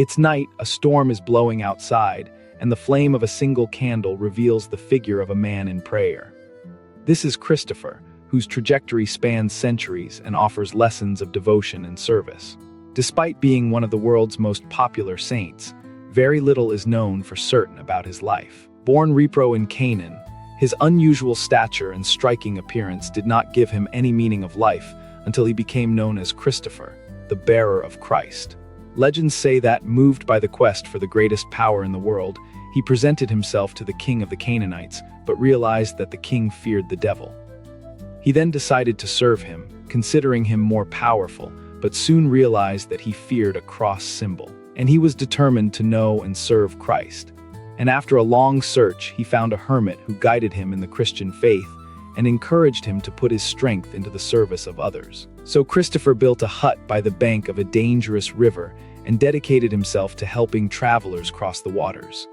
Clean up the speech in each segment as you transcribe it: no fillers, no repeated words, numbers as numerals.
It's night, a storm is blowing outside, and the flame of a single candle reveals the figure of a man in prayer. This is Christopher, whose trajectory spans centuries and offers lessons of devotion and service. Despite being one of the world's most popular saints, very little is known for certain about his life. Born Repro in Canaan, his unusual stature and striking appearance did not give him any meaning of life until he became known as Christopher, the bearer of Christ. Legends say that, moved by the quest for the greatest power in the world, he presented himself to the king of the Canaanites, but realized that the king feared the devil. He then decided to serve him, considering him more powerful, but soon realized that he feared a cross symbol, and he was determined to know and serve Christ. And after a long search, he found a hermit who guided him in the Christian faith and encouraged him to put his strength into the service of others. So Christopher built a hut by the bank of a dangerous river and dedicated himself to helping travelers cross the waters.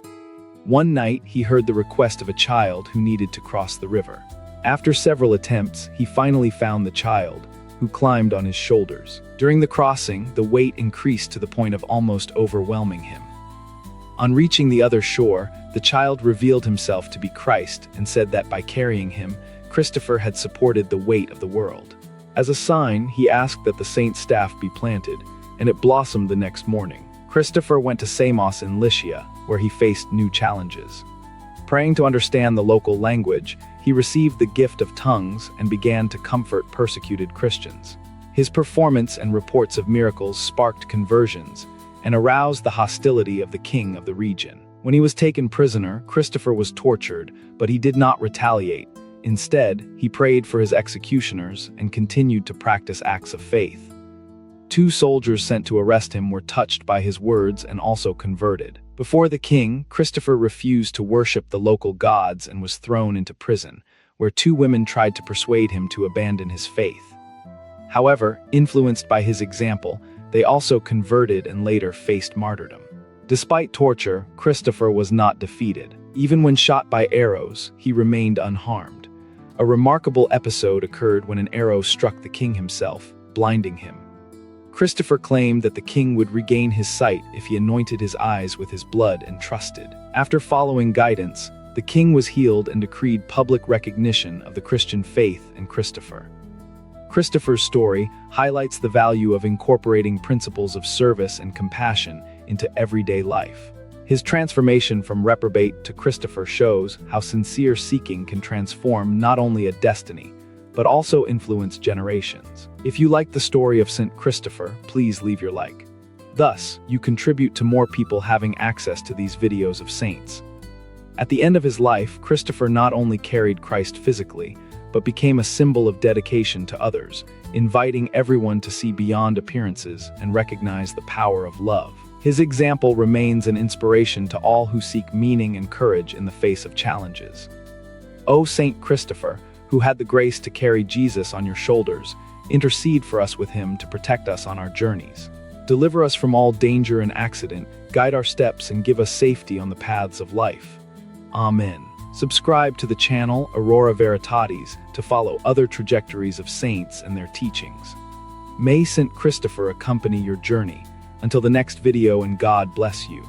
One night, he heard the request of a child who needed to cross the river. After several attempts, he finally found the child, who climbed on his shoulders. During the crossing, the weight increased to the point of almost overwhelming him. On reaching the other shore, the child revealed himself to be Christ and said that by carrying him, Christopher had supported the weight of the world. As a sign, he asked that the saint's staff be planted, and it blossomed the next morning. Christopher went to Samos in Lycia, where he faced new challenges. Praying to understand the local language, he received the gift of tongues and began to comfort persecuted Christians. His performance and reports of miracles sparked conversions and aroused the hostility of the king of the region. When he was taken prisoner, Christopher was tortured, but he did not retaliate. Instead, he prayed for his executioners and continued to practice acts of faith. 2 soldiers sent to arrest him were touched by his words and also converted. Before the king, Christopher refused to worship the local gods and was thrown into prison, where 2 women tried to persuade him to abandon his faith. However, influenced by his example, they also converted and later faced martyrdom. Despite torture, Christopher was not defeated. Even when shot by arrows, he remained unharmed. A remarkable episode occurred when an arrow struck the king himself, blinding him. Christopher claimed that the king would regain his sight if he anointed his eyes with his blood and trusted. After following guidance, the king was healed and decreed public recognition of the Christian faith in Christopher. Christopher's story highlights the value of incorporating principles of service and compassion into everyday life. His transformation from reprobate to Christopher shows how sincere seeking can transform not only a destiny, but also influence generations. If you like the story of St. Christopher, please leave your like. Thus, you contribute to more people having access to these videos of saints. At the end of his life, Christopher not only carried Christ physically, but became a symbol of dedication to others, inviting everyone to see beyond appearances and recognize the power of love. His example remains an inspiration to all who seek meaning and courage in the face of challenges. O Saint Christopher, who had the grace to carry Jesus on your shoulders, intercede for us with him to protect us on our journeys. Deliver us from all danger and accident, guide our steps, and give us safety on the paths of life. Amen. Subscribe to the channel Aurora Veritatis to follow other trajectories of saints and their teachings. May St. Christopher accompany your journey. Until the next video, and God bless you.